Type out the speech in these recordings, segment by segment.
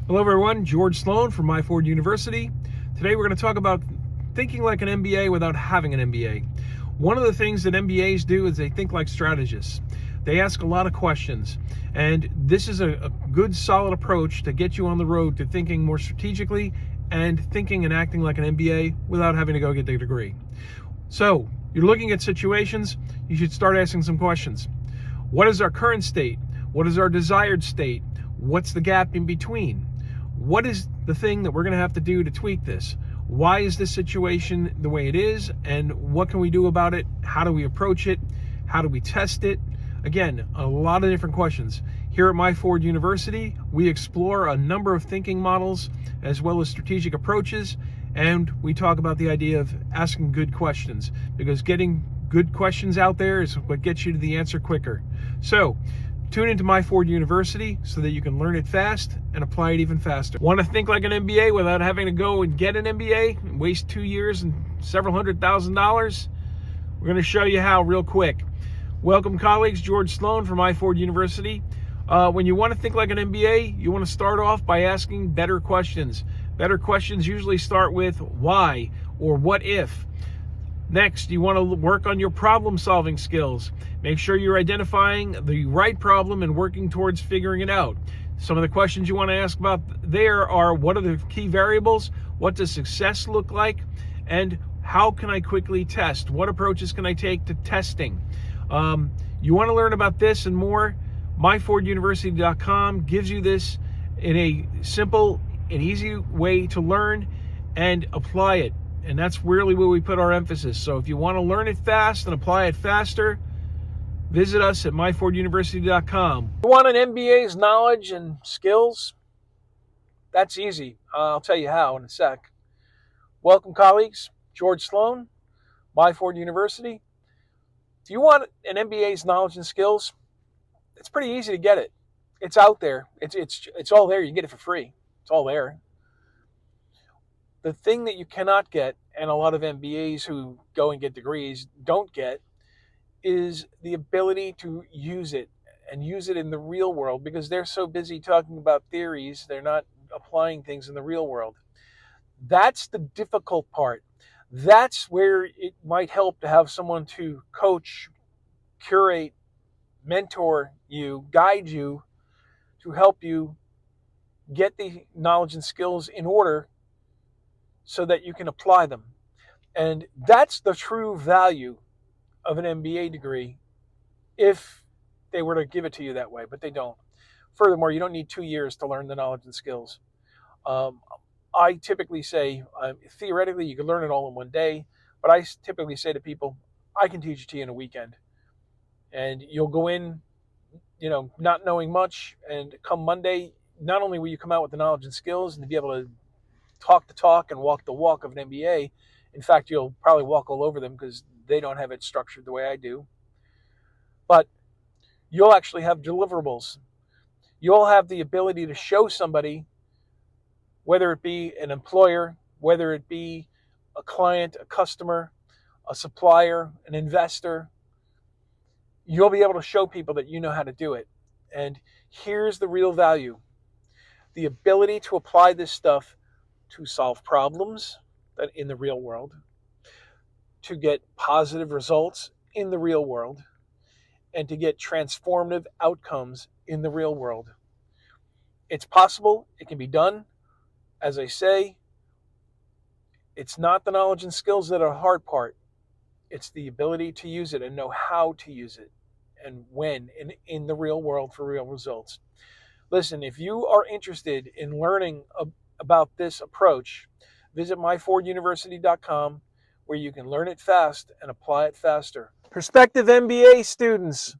Hello everyone, George Sloan from Myford University. Today we're going to talk about thinking like an MBA without having an MBA. One of the things that MBAs do is they think like strategists. They ask a lot of questions, and this is a good solid approach to get you on the road to thinking more strategically and thinking and acting like an MBA without having to go get the degree. So, you're looking at situations, you should start asking some questions. What is our current state? What is our desired state? What's the gap in between? What is the thing that we're going to have to do to tweak this? Why is this situation the way it is? And what can we do about it? How do we approach it? How do we test it? Again, a lot of different questions. Here at Myford University, we explore a number of thinking models as well as strategic approaches, and we talk about the idea of asking good questions, because getting good questions out there is what gets you to the answer quicker. So, tune into Myford University so that you can learn it fast and apply it even faster. Want to think like an MBA without having to go and get an MBA and waste 2 years and several $100,000? We're going to show you how real quick. Welcome, colleagues. George Sloan from Myford University. When you want to think like an MBA, you want to start off by asking better questions. Better questions usually start with why or what if. Next, you want to work on your problem-solving skills. Make sure you're identifying the right problem and working towards figuring it out. Some of the questions you want to ask about there are, what are the key variables? What does success look like? And how can I quickly test? What approaches can I take to testing? You want to learn about this and more? MyfordUniversity.com gives you this in a simple and easy way to learn and apply it. And that's really where we put our emphasis. So if you want to learn it fast and apply it faster, visit us at myforduniversity.com. You want an MBA's knowledge and skills? That's easy. I'll tell you how in a sec. Welcome, colleagues. George Sloan, Myford University. If you want an MBA's knowledge and skills, it's pretty easy to get it. It's out there. It's all there. You can get it for free. It's all there. The thing that you cannot get, and a lot of MBAs who go and get degrees don't get, is the ability to use it and use it in the real world, because they're so busy talking about theories, they're not applying things in the real world. That's the difficult part. That's where it might help to have someone to coach, curate, mentor you, guide you, to help you get the knowledge and skills in order so that you can apply them. And that's the true value of an MBA degree if they were to give it to you that way, but they don't. Furthermore, you don't need 2 years to learn the knowledge and skills. I typically say, theoretically, you can learn it all in one day, but I typically say to people, I can teach it to you in a weekend. And you'll go in, not knowing much, and come Monday, not only will you come out with the knowledge and skills and be able to talk the talk and walk the walk of an MBA. In fact, you'll probably walk all over them because they don't have it structured the way I do. But you'll actually have deliverables. You'll have the ability to show somebody, whether it be an employer, whether it be a client, a customer, a supplier, an investor, you'll be able to show people that you know how to do it. And here's the real value. The ability to apply this stuff to solve problems that in the real world, to get positive results in the real world, and to get transformative outcomes in the real world. It's possible. It can be done. As I say, it's not the knowledge and skills that are the hard part. It's the ability to use it and know how to use it and when in the real world for real results. Listen, if you are interested in learning about this approach, visit myforduniversity.com, where you can learn it fast and apply it faster. Prospective MBA students,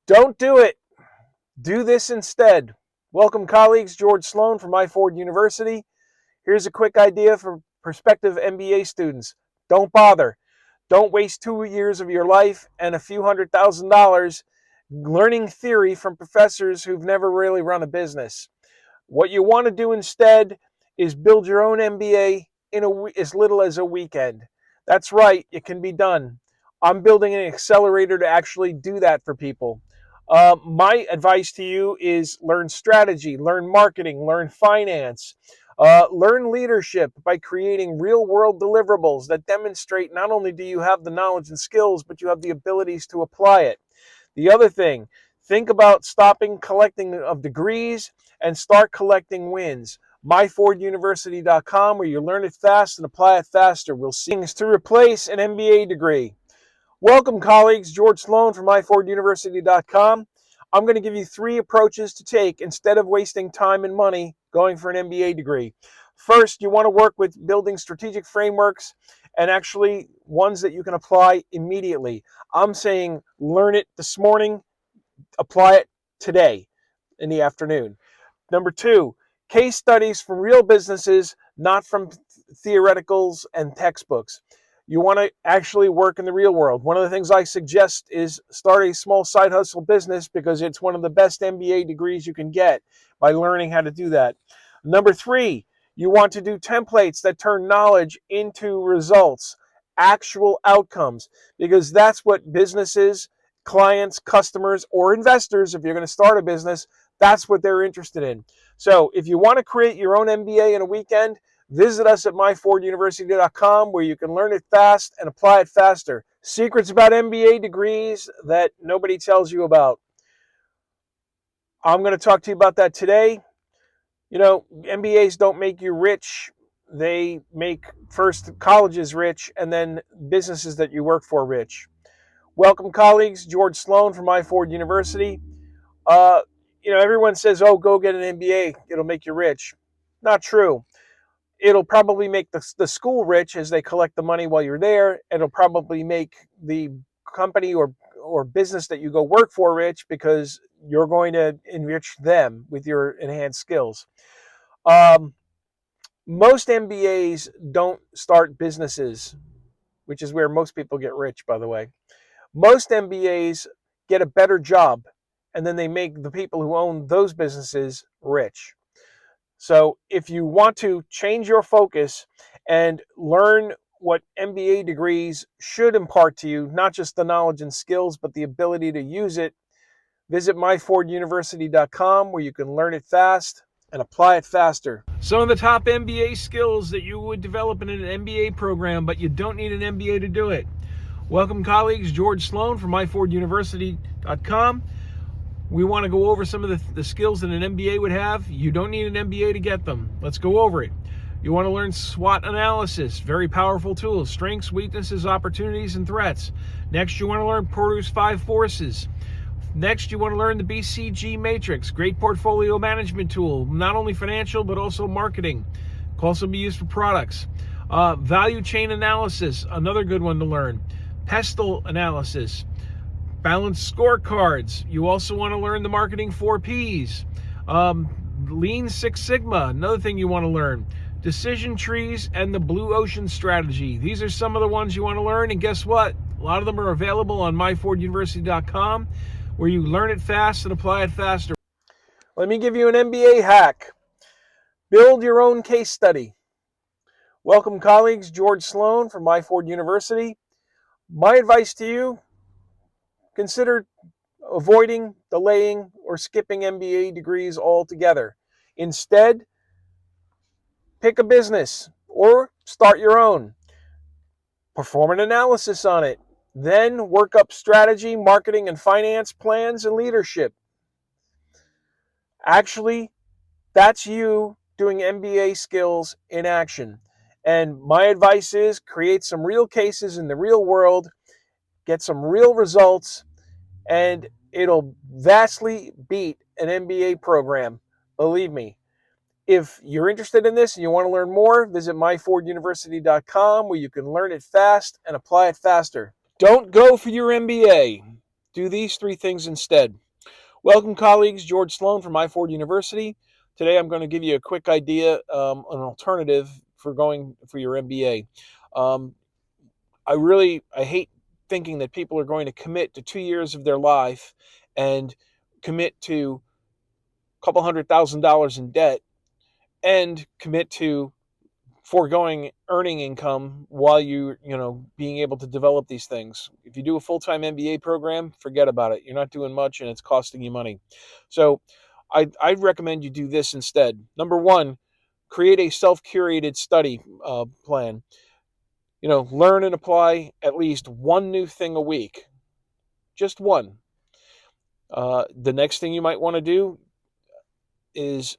don't do it. Do this instead. Welcome, colleagues. George Sloan from Myford University. Here's a quick idea for prospective MBA students. Don't bother. Don't waste 2 years of your life and a few $100,000 learning theory from professors who've never really run a business. What you want to do instead is build your own MBA in as little as a weekend. That's right, it can be done. I'm building an accelerator to actually do that for people. My advice to you is learn strategy, learn marketing, learn finance, learn leadership by creating real world deliverables that demonstrate not only do you have the knowledge and skills, but you have the abilities to apply it. The other thing, think about stopping collecting of degrees and start collecting wins. Myforduniversity.com, where you learn it fast and apply it faster. We'll see things to replace an MBA degree. Welcome, colleagues. George Sloan from Myforduniversity.com. I'm going to give you 3 approaches to take instead of wasting time and money going for an MBA degree. First, you want to work with building strategic frameworks and actually ones that you can apply immediately. I'm saying learn it this morning, apply it today in the afternoon. Number 2, case studies from real businesses, not from theoreticals and textbooks. You want to actually work in the real world. One of the things I suggest is start a small side hustle business because it's one of the best MBA degrees you can get by learning how to do that. Number 3, you want to do templates that turn knowledge into results, actual outcomes, because that's what businesses, clients, customers, or investors, if you're going to start a business, that's what they're interested in. So if you want to create your own MBA in a weekend, visit us at myforduniversity.com, where you can learn it fast and apply it faster. Secrets about MBA degrees that nobody tells you about. I'm going to talk to you about that today. You know, MBAs don't make you rich. They make first colleges rich and then businesses that you work for rich. Welcome, colleagues. George Sloan from Myford University. Everyone says, oh, go get an MBA. It'll make you rich. Not true. It'll probably make the school rich as they collect the money while you're there. It'll probably make the company or business that you go work for rich because you're going to enrich them with your enhanced skills. Most MBAs don't start businesses, which is where most people get rich, by the way. Most MBAs get a better job, and then they make the people who own those businesses rich. So if you want to change your focus and learn what MBA degrees should impart to you, not just the knowledge and skills, but the ability to use it, visit myforduniversity.com, where you can learn it fast and apply it faster. Some of the top MBA skills that you would develop in an MBA program, but you don't need an MBA to do it. Welcome, colleagues. George Sloan from myforduniversity.com. We want to go over some of the skills that an MBA would have. You don't need an MBA to get them. Let's go over it. You want to learn SWOT analysis, very powerful tool. Strengths, weaknesses, opportunities, and threats. Next, you want to learn Porter's 5 forces. Next, you want to learn the BCG matrix, great portfolio management tool, not only financial, but also marketing. Can also be used for products. Value chain analysis, another good one to learn. Pestle analysis. Balanced scorecards. You also want to learn the marketing 4 Ps. Lean Six Sigma, another thing you want to learn. Decision trees and the blue ocean strategy. These are some of the ones you want to learn, and guess what? A lot of them are available on myforduniversity.com, where you learn it fast and apply it faster. Let me give you an MBA hack. Build your own case study. Welcome, colleagues. George Sloan from Myford University. My advice to you, consider avoiding, delaying, or skipping MBA degrees altogether. Instead, pick a business or start your own. Perform an analysis on it. Then work up strategy, marketing, and finance plans and leadership. Actually, that's you doing MBA skills in action. And my advice is create some real cases in the real world, get some real results, and it'll vastly beat an MBA program. Believe me. If you're interested in this and you want to learn more, visit myforduniversity.com, where you can learn it fast and apply it faster. Don't go for your MBA. Do these 3 things instead. Welcome, colleagues. George Sloan from Myford University. Today I'm going to give you a quick idea, an alternative for going for your MBA. I hate thinking that people are going to commit to 2 years of their life and commit to a couple $100,000 in debt and commit to foregoing earning income while being able to develop these things. If you do a full-time MBA program, forget about it. You're not doing much and it's costing you money. So I'd recommend you do this instead. Number one, create a self-curated study plan. Learn and apply at least one new thing a week. Just one. The next thing you might want to do is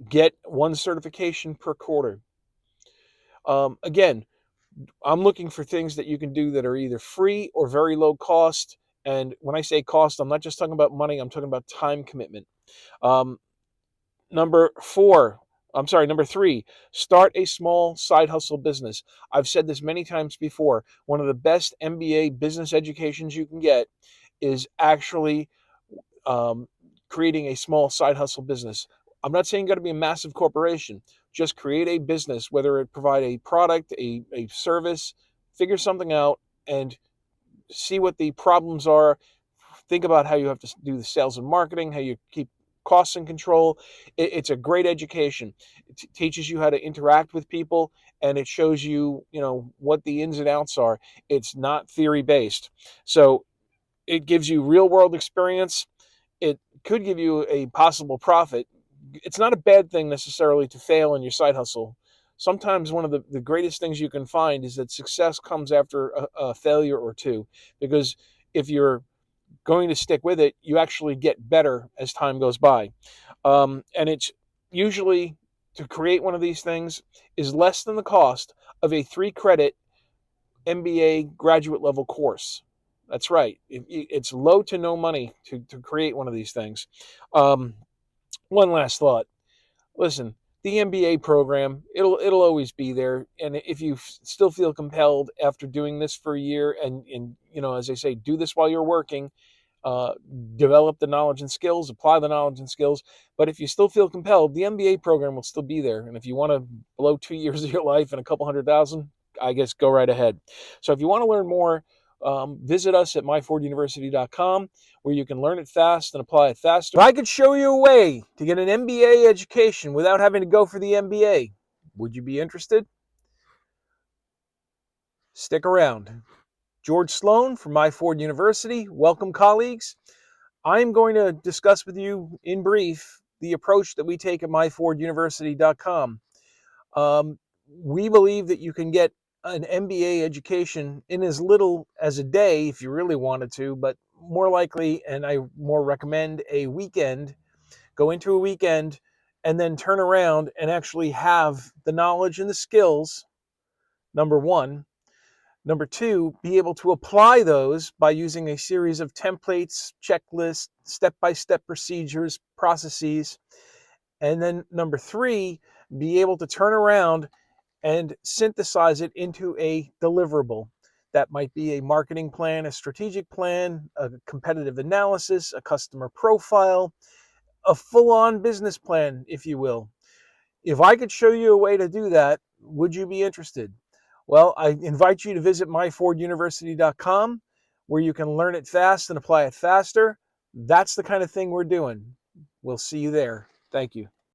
get one certification per quarter. Again, I'm looking for things that you can do that are either free or very low cost. And when I say cost, I'm not just talking about money, I'm talking about time commitment. Um, number three, start a small side hustle business. I've said this many times before. One of the best MBA business educations you can get is actually um, creating a small side hustle business. I'm not saying you got to be a massive corporation. Just create a business, whether it provide a product, a service, figure something out and see what the problems are. Think about how you have to do the sales and marketing, how you keep costs in control. It's a great education. It teaches you how to interact with people, and it shows you, what the ins and outs are. It's not theory based. So it gives you real world experience. It could give you a possible profit. It's not a bad thing necessarily to fail in your side hustle. Sometimes one of the greatest things you can find is that success comes after a failure or two, because if you're going to stick with it, you actually get better as time goes by. And it's usually, to create one of these things is less than the cost of a 3-credit MBA graduate level course. That's right. It's low to no money to create one of these things. Um, One last thought. Listen, the MBA program, it'll always be there. And if you still feel compelled after doing this for a year, and as I say, do this while you're working, uh, develop the knowledge and skills, apply the knowledge and skills. But if you still feel compelled, the MBA program will still be there. And if you want to blow 2 years of your life and a couple $100,000, I guess go right ahead. So if you want to learn more, visit us at myforduniversity.com, where you can learn it fast and apply it faster. If I could show you a way to get an MBA education without having to go for the MBA, would you be interested? Stick around. George Sloan from Myford University. Welcome, colleagues. I'm going to discuss with you in brief the approach that we take at myforduniversity.com. We believe that you can get an MBA education in as little as a day if you really wanted to, but more likely, and I more recommend, a weekend. Go into a weekend and then turn around and actually have the knowledge and the skills, number one. Number two, be able to apply those by using a series of templates, checklists, step-by-step procedures, processes. And then number three, be able to turn around and synthesize it into a deliverable. That might be a marketing plan, a strategic plan, a competitive analysis, a customer profile, a full-on business plan, if you will. If I could show you a way to do that, would you be interested? Well, I invite you to visit myforduniversity.com, where you can learn it fast and apply it faster. That's the kind of thing we're doing. We'll see you there. Thank you.